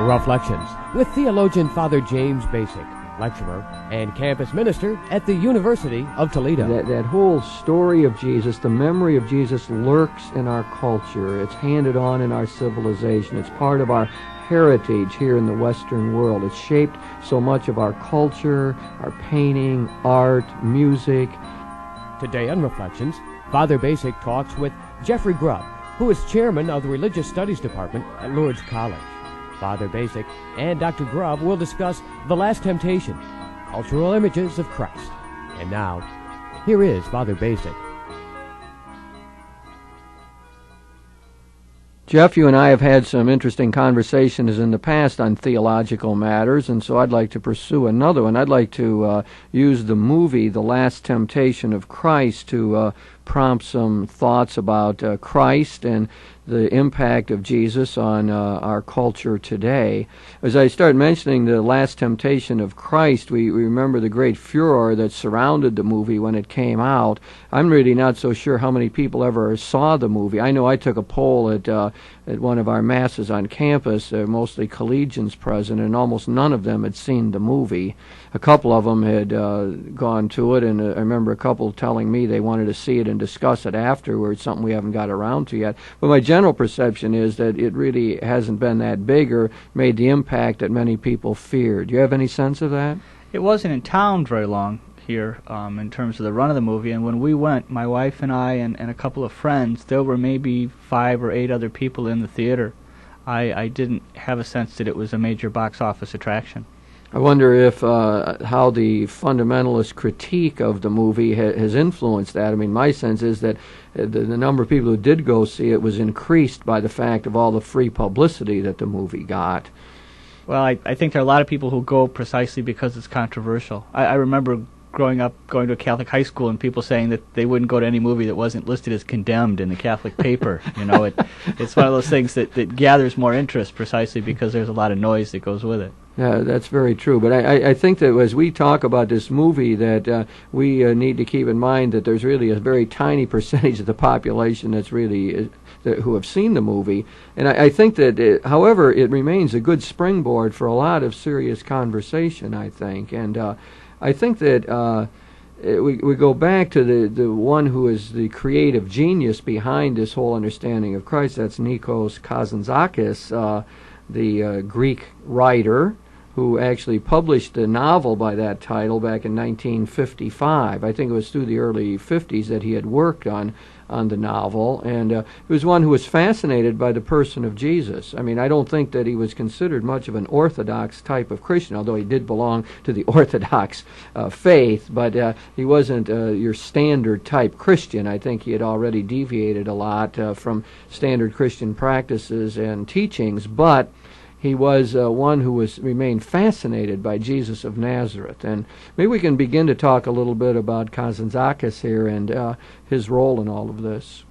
Reflections with theologian Father James Bacik, lecturer and campus minister at the University of Toledo. That whole story of Jesus, the memory of Jesus, lurks in our culture. It's handed on in our civilization. It's part of our heritage here in the Western world. It's shaped so much of our culture, our painting, art, music. Today on Reflections, Father Bacik talks with Jeffrey Grubb, who is chairman of the Religious Studies Department at Lourdes College. Father Bacik and Dr. Grubb will discuss The Last Temptation, cultural images of Christ. And now, here is Father Bacik. Jeff, you and I have had some interesting conversations in the past on theological matters, and so I'd like to pursue another one. I'd like to use the movie The Last Temptation of Christ to prompt some thoughts about Christ and the impact of Jesus on our culture today. As I start mentioning The Last Temptation of Christ, we remember the great furor that surrounded the movie when it came out. I'm really not so sure how many people ever saw the movie. I know I took a poll at one of our masses on campus, mostly collegians present, and almost none of them had seen the movie. A couple of them had gone to it, and I remember a couple telling me they wanted to see it and discuss it afterwards, something we haven't got around to yet. But my general perception is that it really hasn't been that big or made the impact that many people feared. Do you have any sense of that? It wasn't in town very long here in terms of the run of the movie, and when we went, my wife and I and a couple of friends, there were maybe 5 or 8 other people in the theater. I didn't have a sense that it was a major box office attraction. I wonder if how the fundamentalist critique of the movie has influenced that. I mean, my sense is that the number of people who did go see it was increased by the fact of all the free publicity that the movie got. Well, I think there are a lot of people who go precisely because it's controversial. I remember growing up going to a Catholic high school and people saying that they wouldn't go to any movie that wasn't listed as condemned in the Catholic paper. You know, it's one of those things that gathers more interest precisely because there's a lot of noise that goes with it. Yeah, that's very true. But I think that as we talk about this movie, that we need to keep in mind that there's really a very tiny percentage of the population that's really who have seen the movie. And I think that, however, it remains a good springboard for a lot of serious conversation, I think. And I think that we go back to the one who is the creative genius behind this whole understanding of Christ. That's Nikos Kazantzakis, the Greek writer, who actually published a novel by that title back in 1955. I think it was through the early 50s that he had worked on the novel, and he was one who was fascinated by the person of Jesus. I mean, I don't think that he was considered much of an Orthodox type of Christian, although he did belong to the Orthodox faith, but he wasn't your standard type Christian. I think he had already deviated a lot from standard Christian practices and teachings, but he was one who remained fascinated by Jesus of Nazareth. And maybe we can begin to talk a little bit about Kazantzakis here and his role in all of this.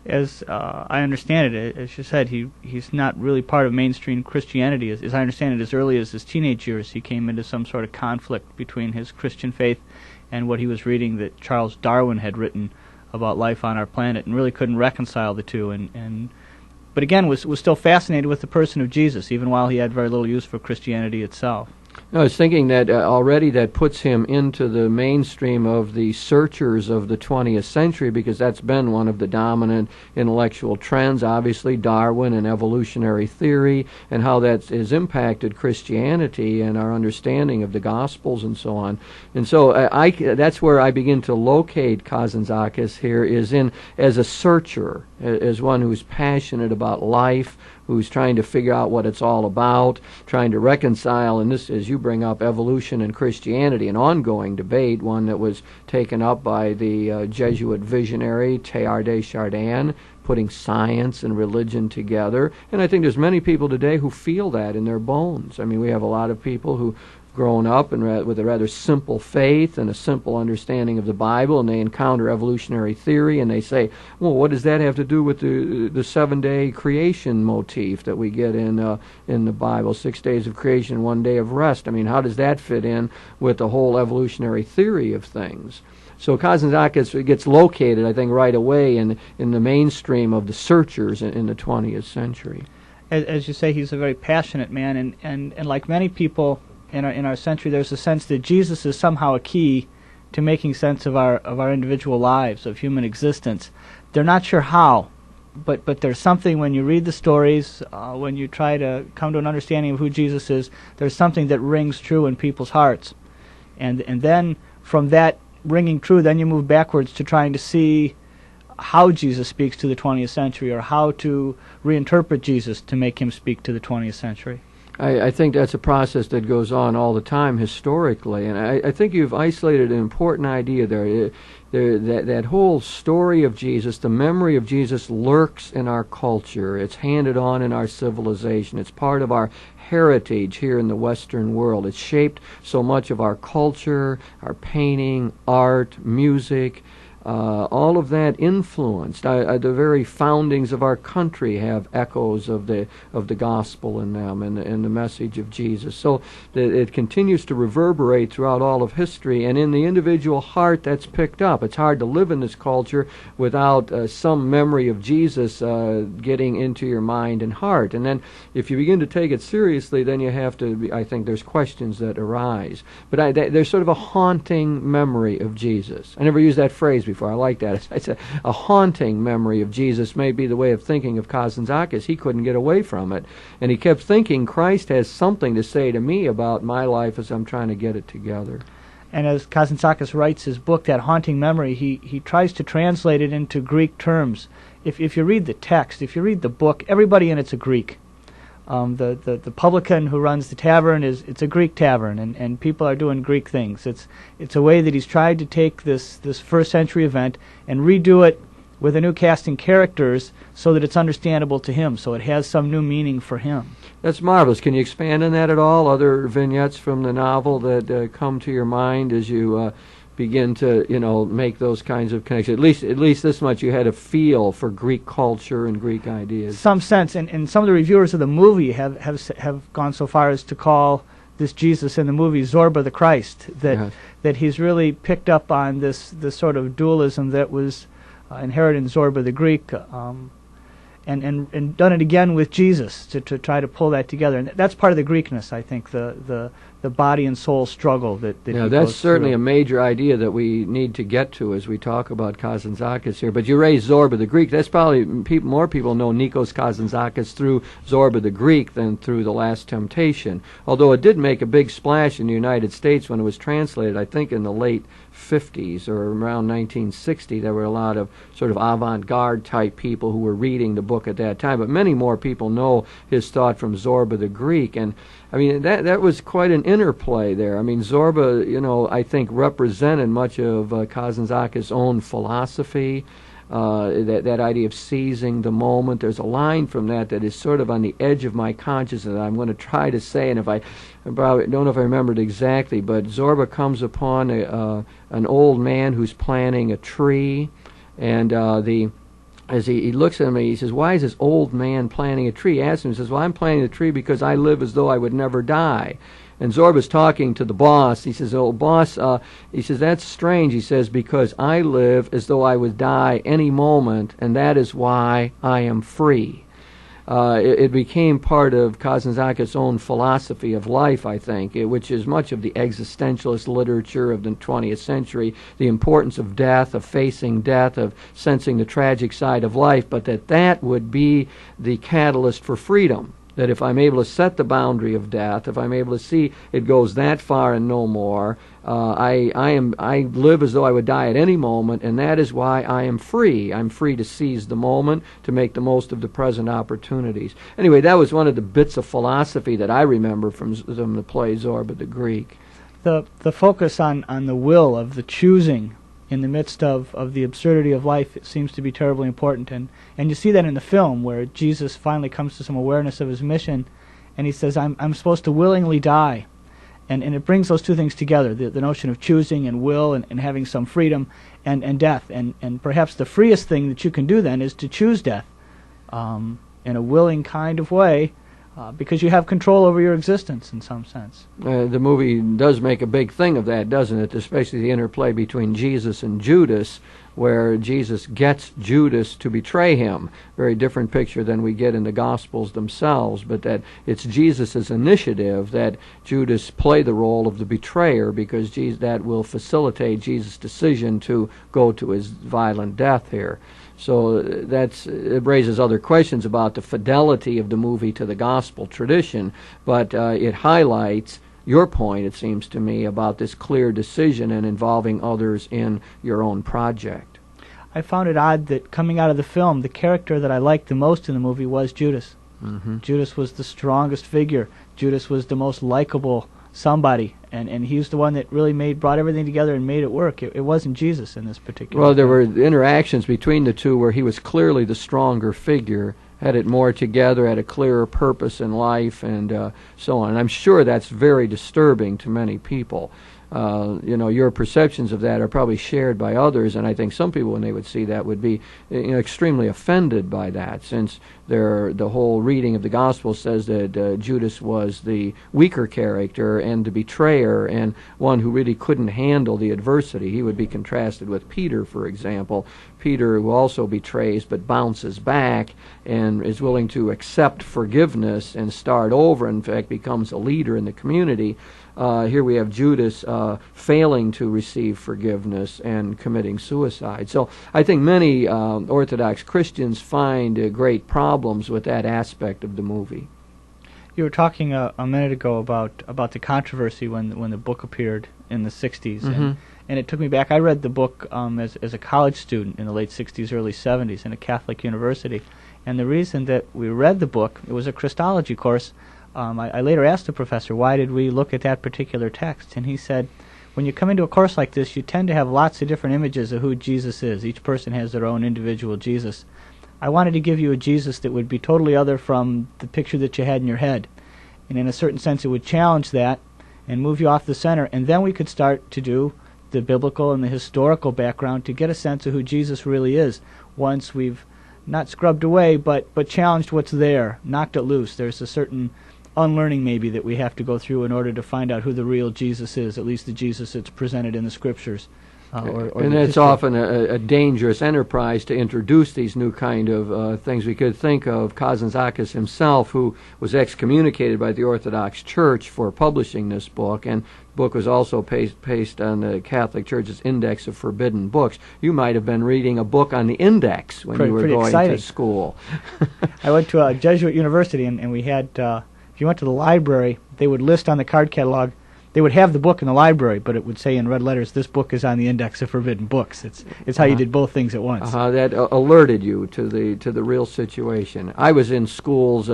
As I understand it, as you said, he's not really part of mainstream Christianity. As I understand it, as early as his teenage years, he came into some sort of conflict between his Christian faith and what he was reading that Charles Darwin had written about life on our planet, and really couldn't reconcile the two. But again, was still fascinated with the person of Jesus, even while he had very little use for Christianity itself. I was thinking that already that puts him into the mainstream of the searchers of the 20th century, because that's been one of the dominant intellectual trends, obviously, Darwin and evolutionary theory, and how that has impacted Christianity and our understanding of the Gospels and so on. And so that's where I begin to locate Kazantzakis here, is as a searcher, as one who's passionate about life, who's trying to figure out what it's all about, trying to reconcile, and this, as you bring up, evolution and Christianity, an ongoing debate, one that was taken up by the Jesuit visionary Teilhard de Chardin, putting science and religion together. And I think there's many people today who feel that in their bones. I mean, we have a lot of people who grown up and with a rather simple faith and a simple understanding of the Bible, and they encounter evolutionary theory, and they say, well, what does that have to do with the 7-day creation motif that we get in the Bible, 6 days of creation, 1 day of rest? I mean, how does that fit in with the whole evolutionary theory of things? So Kazantzakis gets located, I think, right away in the mainstream of the searchers in the 20th century. as you say, he's a very passionate man, and like many people in our century, there's a sense that Jesus is somehow a key to making sense of our individual lives, of human existence. They're not sure how, but there's something when you read the stories, when you try to come to an understanding of who Jesus is, there's something that rings true in people's hearts. And then from that ringing true, then you move backwards to trying to see how Jesus speaks to the 20th century, or how to reinterpret Jesus to make him speak to the 20th century. I think that's a process that goes on all the time historically, and I think you've isolated an important idea there. That whole story of Jesus, the memory of Jesus, lurks in our culture. It's handed on in our civilization. It's part of our heritage here in the Western world. It's shaped so much of our culture, our painting, art, music. All of that influenced. The very foundings of our country have echoes of the gospel in them, and the message of Jesus. So that it continues to reverberate throughout all of history, and in the individual heart that's picked up. It's hard to live in this culture without some memory of Jesus getting into your mind and heart. And then if you begin to take it seriously, then you have to, I think there's questions that arise. But there's sort of a haunting memory of Jesus. I never used that phrase before. I like that. It's a haunting memory of Jesus may be the way of thinking of Kazantzakis. He couldn't get away from it. And he kept thinking, Christ has something to say to me about my life as I'm trying to get it together. And as Kazantzakis writes his book, that haunting memory, he tries to translate it into Greek terms. If you read the text, if you read the book, everybody in it's a Greek. The publican who runs the tavern it's a Greek tavern, and people are doing Greek things. It's a way that he's tried to take this first century event and redo it with a new casting characters so that it's understandable to him, so it has some new meaning for him. That's marvelous. Can you expand on that at all? Other vignettes from the novel that come to your mind as you begin to, make those kinds of connections? At least this much, you had a feel for Greek culture and Greek ideas. Some sense, and some of the reviewers of the movie have gone so far as to call this Jesus in the movie Zorba the Christ. That he's really picked up on this sort of dualism that was inherent in Zorba the Greek, and done it again with Jesus to try to pull that together. And that's part of the Greekness, I think, the body and soul struggle that he that's certainly through. A major idea that we need to get to as we talk about Kazantzakis here. But you raised Zorba the Greek. That's probably more people know Nikos Kazantzakis through Zorba the Greek than through The Last Temptation. Although it did make a big splash in the United States when it was translated, I think in the late 50s or around 1960. There were a lot of sort of avant-garde type people who were reading the book at that time, but many more people know his thought from Zorba the Greek. And I mean, that was quite an interplay there. I mean, Zorba, I think represented much of Kazantzakis' own philosophy, that idea of seizing the moment. There's a line from that is sort of on the edge of my consciousness that I'm going to try to say, and I probably don't know if I remember it exactly, but Zorba comes upon an old man who's planting a tree, and as he looks at me, he says, "Why is this old man planting a tree?" He asks him, he says, "Well, I'm planting the tree because I live as though I would never die." And Zorba's talking to the boss. He says, "Oh, boss," he says, "that's strange." He says, "Because I live as though I would die any moment, and that is why I am free." It became part of Kazantzakis' own philosophy of life, I think, which is much of the existentialist literature of the 20th century, the importance of death, of facing death, of sensing the tragic side of life, but that would be the catalyst for freedom. That if I'm able to set the boundary of death, if I'm able to see it goes that far and no more, I live as though I would die at any moment, and that is why I am free. I'm free to seize the moment, to make the most of the present opportunities. Anyway, that was one of the bits of philosophy that I remember from the play Zorba the Greek. The focus on the will, of the choosing in the midst of the absurdity of life, it seems to be terribly important. And you see that in the film, where Jesus finally comes to some awareness of his mission, and he says, I'm supposed to willingly die. And it brings those two things together, the notion of choosing and will and having some freedom and death. And perhaps the freest thing that you can do then is to choose death in a willing kind of way, because you have control over your existence in some sense. The movie does make a big thing of that, doesn't it? Especially the interplay between Jesus and Judas, where Jesus gets Judas to betray him. Very different picture than we get in the Gospels themselves, but that it's Jesus' initiative that Judas play the role of the betrayer, because that will facilitate Jesus' decision to go to his violent death here. So it raises other questions about the fidelity of the movie to the gospel tradition, but it highlights your point, it seems to me, about this clear decision and involving others in your own project. I found it odd that coming out of the film, the character that I liked the most in the movie was Judas. Mm-hmm. Judas was the strongest figure. Judas was the most likable somebody, and he's the one that really brought everything together and made it work. It wasn't Jesus in this particular Well, there film. were interactions between the two where he was clearly the stronger figure, had it more together, had a clearer purpose in life, and so on. And I'm sure that's very disturbing to many people. Your perceptions of that are probably shared by others, and I think some people, when they would see that, would be extremely offended by that, since the whole reading of the Gospel says that Judas was the weaker character and the betrayer, and one who really couldn't handle the adversity. He would be contrasted with Peter, for example. Peter, who also betrays but bounces back and is willing to accept forgiveness and start over, in fact becomes a leader in the community. Here we have Judas failing to receive forgiveness and committing suicide. So I think many Orthodox Christians find great problems with that aspect of the movie. You were talking a minute ago about the controversy when the book appeared in the 60s, Mm-hmm. and it took me back. I read the book as a college student in the late 60s, early 70s in a Catholic university, and the reason that we read the book, it was a Christology course. I later asked the professor, why did we look at that particular text? And he said, when you come into a course like this, you tend to have lots of different images of who Jesus is. Each person has their own individual Jesus. I wanted to give you a Jesus that would be totally other from the picture that you had in your head. And in a certain sense, it would challenge that and move you off the center. And then we could start to do the biblical and the historical background to get a sense of who Jesus really is once we've not scrubbed away, but challenged what's there, knocked it loose. There's a certain unlearning maybe that we have to go through in order to find out who the real Jesus is, at least the Jesus that's presented in the Scriptures. And it's often a dangerous enterprise to introduce these new kind of things. We could think of Kazantzakis himself, who was excommunicated by the Orthodox Church for publishing this book, and the book was also pasted on the Catholic Church's Index of Forbidden Books. You might have been reading a book on the index when you were going to school. I went to a Jesuit university, and we had, if you went to the library, they would list on the card catalog, they would have the book in the library, but it would say in red letters, this book is on the Index of Forbidden Books. It's how you did both things at once. That alerted you to the real situation. I was in schools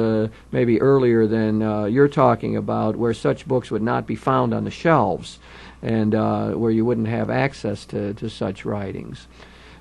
maybe earlier than you're talking about, where such books would not be found on the shelves, and where you wouldn't have access to such writings.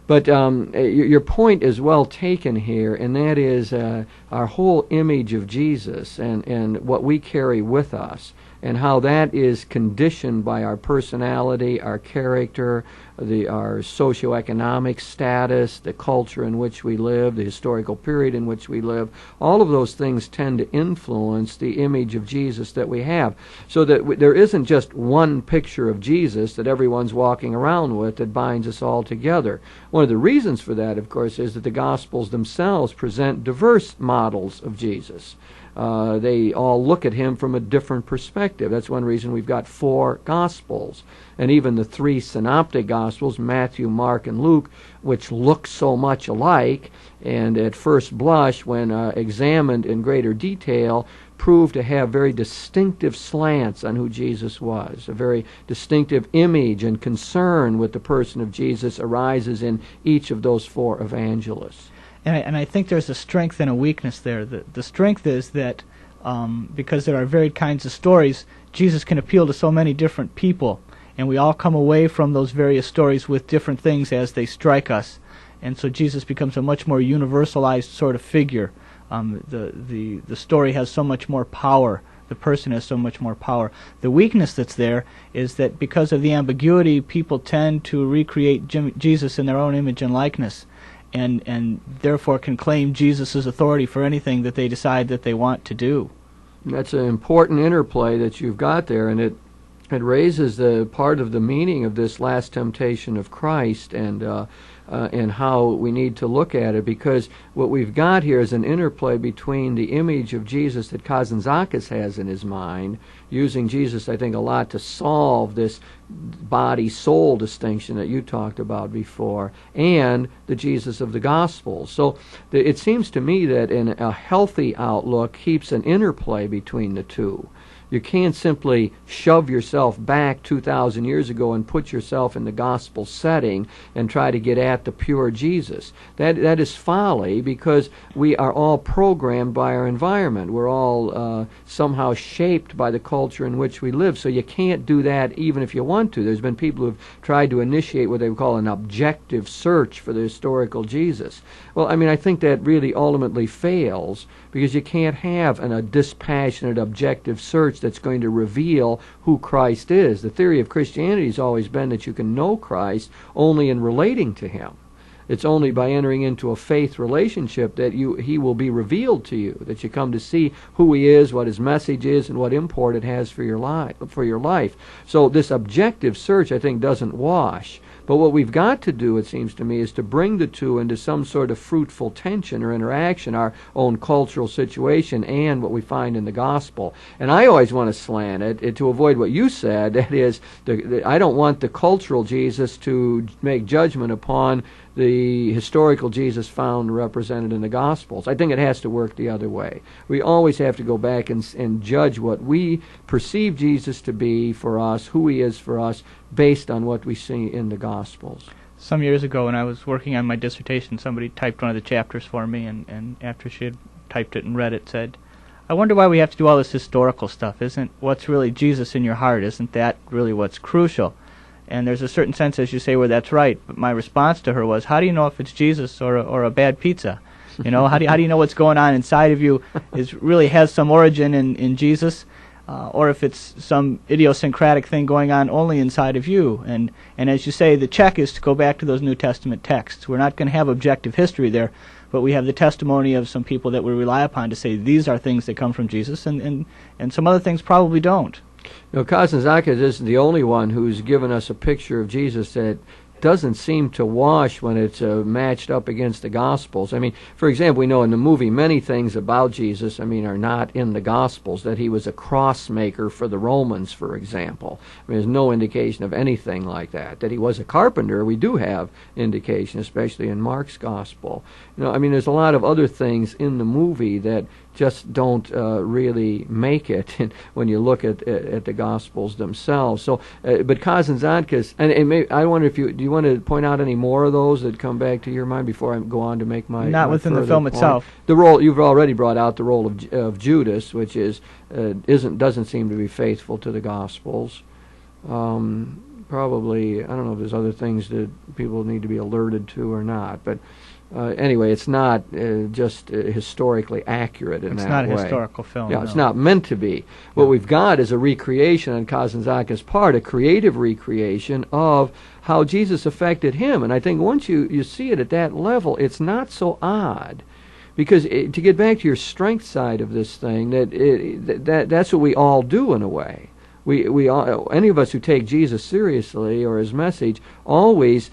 But your point is well taken here, and that is our whole image of Jesus and what we carry with us, and how that is conditioned by our personality, our character, our socioeconomic status, the culture in which we live, the historical period in which we live. All of those things tend to influence the image of Jesus that we have. So that there isn't just one picture of Jesus that everyone's walking around with that binds us all together. One of the reasons for that, of course, is that the Gospels themselves present diverse models of Jesus. They all look at him from a different perspective. That's one reason we've got 4 Gospels. And even the 3 synoptic Gospels, Matthew, Mark, and Luke, which look so much alike, and at first blush, when examined in greater detail, prove to have very distinctive slants on who Jesus was. A very distinctive image and concern with the person of Jesus arises in each of those 4 evangelists. And I think there's a strength and a weakness there. The strength is that because there are varied kinds of stories, Jesus can appeal to so many different people, and we all come away from those various stories with different things as they strike us. And so Jesus becomes a much more universalized sort of figure. The story has so much more power. The person has so much more power. The weakness that's there is that because of the ambiguity, people tend to recreate Jesus in their own image and likeness, and therefore can claim Jesus' authority for anything that they decide that they want to do. That's an important interplay that you've got there, and it raises the part of the meaning of this last temptation of Christ and how we need to look at it, because what we've got here is an interplay between the image of Jesus that Kazantzakis has in his mind, using Jesus, I think, a lot to solve this body-soul distinction that you talked about before, and the Jesus of the Gospels. So it seems to me that a healthy outlook keeps an interplay between the two. You can't simply shove yourself back 2,000 years ago and put yourself in the gospel setting and try to get at the pure Jesus. That is folly, because we are all programmed by our environment. We're all somehow shaped by the culture in which we live. So you can't do that even if you want to. There's been people who've tried to initiate what they would call an objective search for the historical Jesus. Well, I mean, I think that really ultimately fails, because you can't have a dispassionate objective search that's going to reveal who Christ is. The theory of Christianity has always been that you can know Christ only in relating to Him. It's only by entering into a faith relationship that He will be revealed to you, that you come to see who He is, what His message is, and what import it has for your life. So this objective search, I think, doesn't wash. But what we've got to do, it seems to me, is to bring the two into some sort of fruitful tension or interaction, our own cultural situation and what we find in the gospel. And I always want to slant it to avoid what you said, that is, I don't want the cultural Jesus to make judgment upon the historical Jesus found represented in the Gospels. I think it has to work the other way. We always have to go back and judge what we perceive Jesus to be for us, who He is for us, based on what we see in the Gospels. Some years ago, when I was working on my dissertation, somebody typed one of the chapters for me, and after she had typed it and read it, said, "I wonder why we have to do all this historical stuff. Isn't what's really Jesus in your heart, isn't that really what's crucial?" And there's a certain sense, as you say, where that's right. But my response to her was, how do you know if it's Jesus or a bad pizza? You know, how do you know what's going on inside of you really has some origin in Jesus, or if it's some idiosyncratic thing going on only inside of you? And as you say, the check is to go back to those New Testament texts. We're not going to have objective history there, but we have the testimony of some people that we rely upon to say these are things that come from Jesus, and some other things probably don't. You know, Kazantzakis isn't the only one who's given us a picture of Jesus that doesn't seem to wash when it's matched up against the Gospels. I mean, for example, we know in the movie many things about Jesus, are not in the Gospels. That He was a cross maker for the Romans, for example. There's no indication of anything like that. That He was a carpenter, we do have indication, especially in Mark's Gospel. There's a lot of other things in the movie that just don't really make it when you look at the Gospels themselves. So, but Kazantzakis, and I wonder if do you want to point out any more of those that come back to your mind before I go on to make my not within the film point. itself. The role you've already brought out, the role of Judas, which doesn't seem to be faithful to the Gospels. Probably, I don't know if there's other things that people need to be alerted to or not, but. Anyway, it's not just historically accurate in that way. It's not a historical film. Yeah, no. It's not meant to be. What we've got is a recreation on Kazantzakis' part, a creative recreation of how Jesus affected him. And I think once you see it at that level, it's not so odd. Because to get back to your strength side of this thing, that's what we all do in a way. We all, any of us who take Jesus seriously or His message always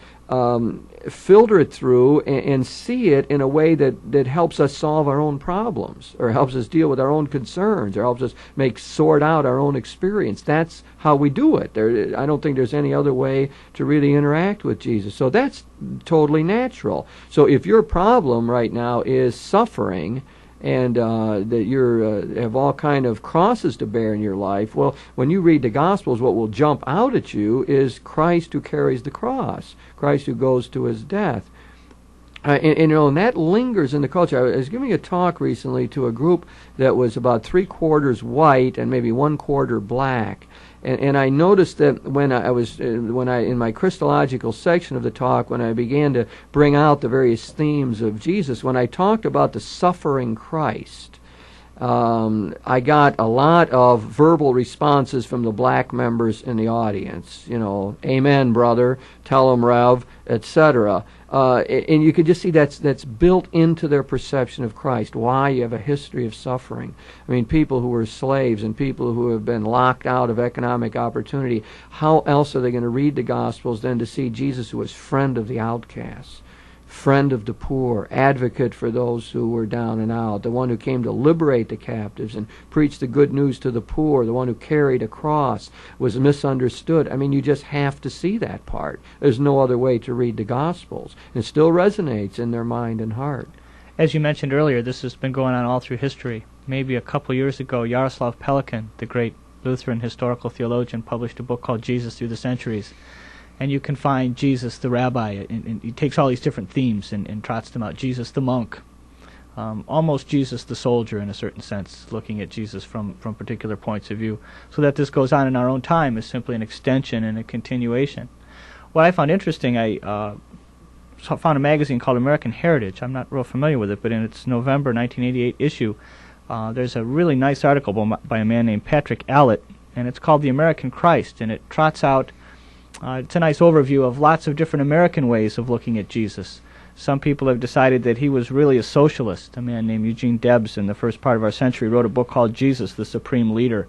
filter it through and see it in a way that helps us solve our own problems, or helps us deal with our own concerns, or helps us sort out our own experience. That's how we do it. I don't think there's any other way to really interact with Jesus. So that's totally natural. So if your problem right now is suffering, and that you have all kind of crosses to bear in your life, well, when you read the Gospels, what will jump out at you is Christ who carries the cross, Christ who goes to His death. And that lingers in the culture. I was giving a talk recently to a group that was about 3/4 white and maybe 1/4 black. And I noticed that when I in my Christological section of the talk, when I began to bring out the various themes of Jesus, when I talked about the suffering Christ, I got a lot of verbal responses from the black members in the audience. Amen, brother, tell him, Rev, etc. And you could just see that's built into their perception of Christ. Why? You have a history of suffering. I mean, people who were slaves and people who have been locked out of economic opportunity, how else are they going to read the Gospels than to see Jesus, who was friend of the outcasts, friend of the poor, advocate for those who were down and out, the one who came to liberate the captives and preach the good news to the poor, the one who carried a cross, was misunderstood. I mean, you just have to see that part. There's no other way to read the Gospels. It still resonates in their mind and heart. As you mentioned earlier, this has been going on all through history. Maybe a couple years ago, Yaroslav Pelikan, the great Lutheran historical theologian, published a book called Jesus Through the Centuries. And you can find Jesus the rabbi, and he takes all these different themes and trots them out. Jesus the monk, almost Jesus the soldier in a certain sense, looking at Jesus from particular points of view. So that this goes on in our own time is simply an extension and a continuation. What I found interesting, I found a magazine called American Heritage. I'm not real familiar with it, but in its November 1988 issue, there's a really nice article by a man named Patrick Allett, and it's called The American Christ, and it trots out it's a nice overview of lots of different American ways of looking at Jesus. Some people have decided that he was really a socialist. A man named Eugene Debs in the first part of our century wrote a book called Jesus, the Supreme Leader.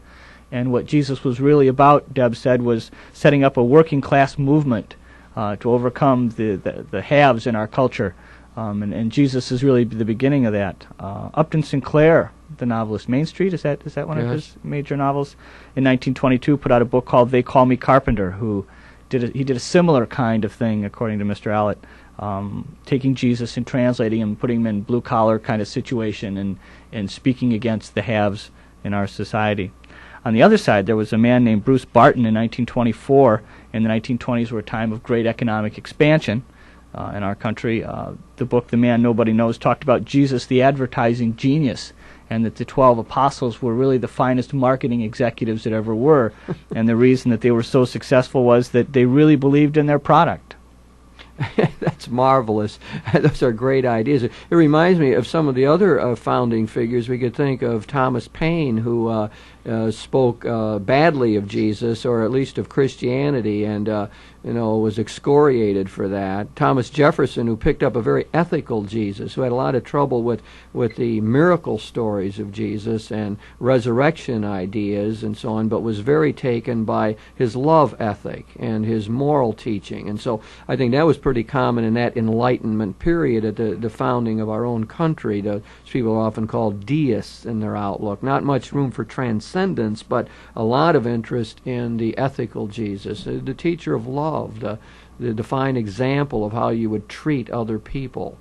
And what Jesus was really about, Debs said, was setting up a working class movement to overcome the haves in our culture. And Jesus is really the beginning of that. Upton Sinclair, the novelist, Main Street, is that one of his major novels? In 1922 put out a book called They Call Me Carpenter, he did a similar kind of thing, according to Mr. Allett, taking Jesus and translating him, putting him in blue-collar kind of situation and speaking against the haves in our society. On the other side, there was a man named Bruce Barton in 1924, and the 1920s were a time of great economic expansion in our country. The book, The Man Nobody Knows, talked about Jesus, the advertising genius, and that the 12 apostles were really the finest marketing executives that ever were. And the reason that they were so successful was that they really believed in their product. That's marvelous. Those are great ideas. It reminds me of some of the other founding figures. We could think of Thomas Paine, who spoke badly of Jesus, or at least of Christianity, and was excoriated for that. Thomas Jefferson, who picked up a very ethical Jesus, who had a lot of trouble with the miracle stories of Jesus and resurrection ideas and so on, but was very taken by his love ethic and his moral teaching. And so I think that was pretty common in that Enlightenment period at the founding of our own country. Those people are often called deists in their outlook. Not much room for transcendence, but a lot of interest in the ethical Jesus, the teacher of love, the defined example of how you would treat other people.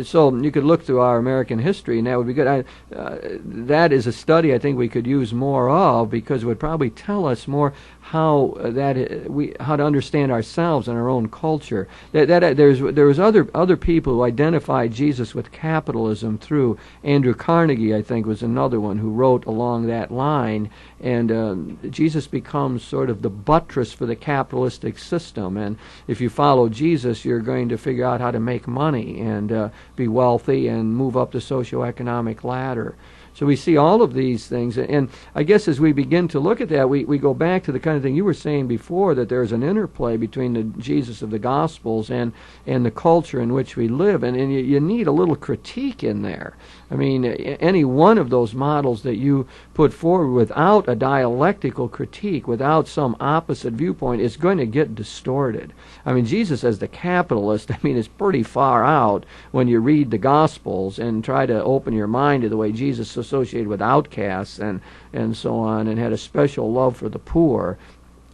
So you could look through our American history, and that would be good. That is a study I think we could use more of, because it would probably tell us more how to understand ourselves and our own culture. There was other people who identified Jesus with capitalism through Andrew Carnegie, I think, was another one who wrote along that line, and Jesus becomes sort of the buttress for the capitalistic system. And if you follow Jesus, you're going to figure out how to make money and be wealthy and move up the socioeconomic ladder. So we see all of these things, and I guess as we begin to look at that, we go back to the kind of thing you were saying before, that there's an interplay between the Jesus of the Gospels and the culture in which we live, and you need a little critique in there. I mean, any one of those models that you put forward without a dialectical critique, without some opposite viewpoint, is going to get distorted. I mean, Jesus as the capitalist, I mean, is pretty far out when you read the Gospels and try to open your mind to the way Jesus associated with outcasts and so on, and had a special love for the poor,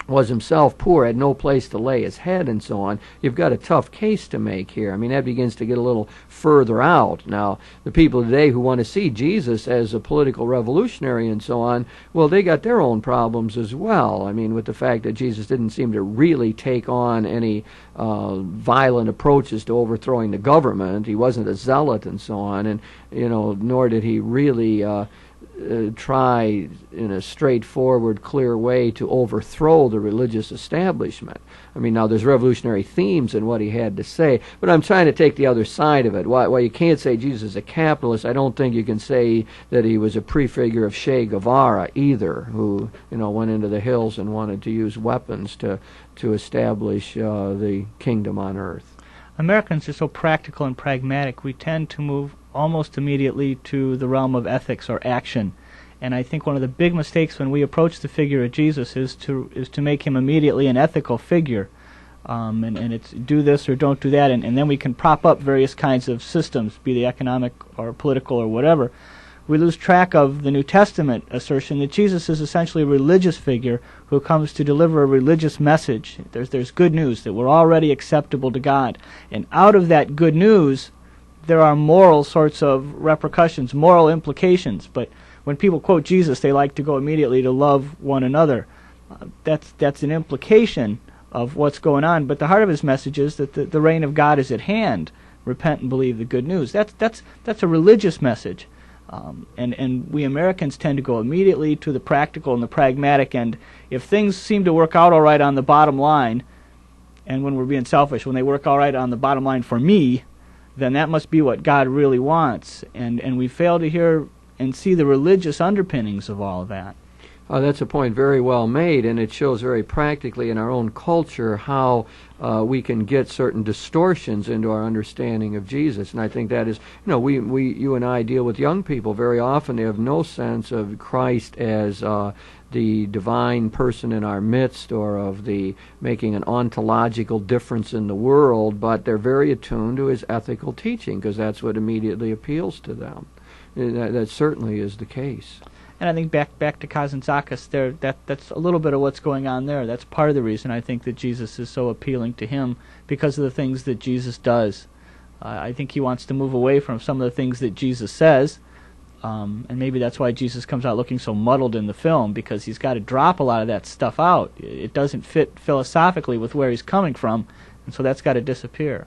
was himself poor, had no place to lay his head, and so on. You've got a tough case to make here. I mean, that begins to get a little further out. Now, the people today who want to see Jesus as a political revolutionary and so on, well, they got their own problems as well. I mean, with the fact that Jesus didn't seem to really take on any violent approaches to overthrowing the government. He wasn't a zealot and so on, and nor did he really try in a straightforward, clear way to overthrow the religious establishment. I mean, now there's revolutionary themes in what he had to say, but I'm trying to take the other side of it. While you can't say Jesus is a capitalist, I don't think you can say that he was a prefigure of Che Guevara either, who went into the hills and wanted to use weapons to establish the kingdom on earth. Americans are so practical and pragmatic, we tend to move almost immediately to the realm of ethics or action. And I think one of the big mistakes when we approach the figure of Jesus is to make him immediately an ethical figure. And it's do this or don't do that, and then we can prop up various kinds of systems, be they economic or political or whatever. We lose track of the New Testament assertion that Jesus is essentially a religious figure who comes to deliver a religious message. There's good news that we're already acceptable to God. And out of that good news, there are moral sorts of repercussions, moral implications. But when people quote Jesus, they like to go immediately to love one another. That's an implication of what's going on. But the heart of his message is that the reign of God is at hand. Repent and believe the good news. That's a religious message. And we Americans tend to go immediately to the practical and the pragmatic, and if things seem to work out all right on the bottom line, and when we're being selfish, when they work all right on the bottom line for me, then that must be what God really wants, and we fail to hear and see the religious underpinnings of all of that. That's a point very well made, and it shows very practically in our own culture how we can get certain distortions into our understanding of Jesus. And I think that is, you and I deal with young people very often. They have no sense of Christ as the divine person in our midst, or of the making an ontological difference in the world, but they're very attuned to his ethical teaching because that's what immediately appeals to them. That certainly is the case. And I think back to Kazantzakis there, that's a little bit of what's going on there. That's part of the reason I think that Jesus is so appealing to him, because of the things that Jesus does. I think he wants to move away from some of the things that Jesus says, and maybe that's why Jesus comes out looking so muddled in the film, because he's got to drop a lot of that stuff out. It doesn't fit philosophically with where he's coming from, and so that's got to disappear.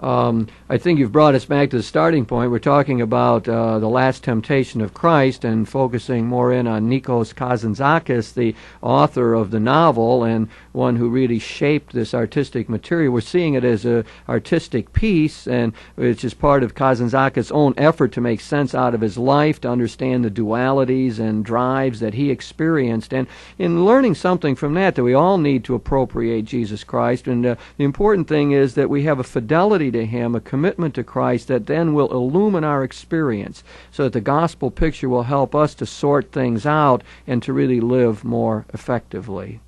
I think you've brought us back to the starting point. We're talking about the last temptation of Christ, and focusing more in on Nikos Kazantzakis, the author of the novel and one who really shaped this artistic material. We're seeing it as an artistic piece, and which is part of Kazantzakis' own effort to make sense out of his life, to understand the dualities and drives that he experienced. And in learning something from that we all need to appropriate Jesus Christ. And the important thing is that we have a fidelity to him, a commitment to Christ that then will illumine our experience, so that the gospel picture will help us to sort things out and to really live more effectively.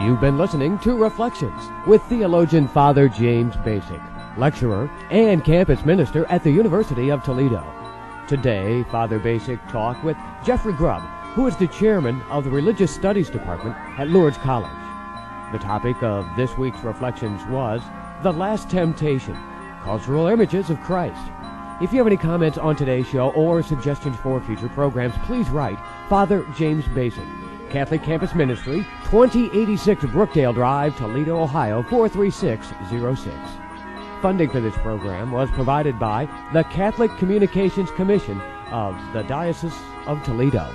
You've been listening to Reflections with theologian Father James Bacik, lecturer and campus minister at the University of Toledo. Today, Father Bacik talked with Jeffrey Grubb, who is the chairman of the Religious Studies Department at Lourdes College. The topic of this week's Reflections was The Last Temptation, Cultural Images of Christ. If you have any comments on today's show or suggestions for future programs, please write Father James Bacik, Catholic Campus Ministry, 2086 Brookdale Drive, Toledo, Ohio, 43606. Funding for this program was provided by the Catholic Communications Commission of the Diocese of Toledo.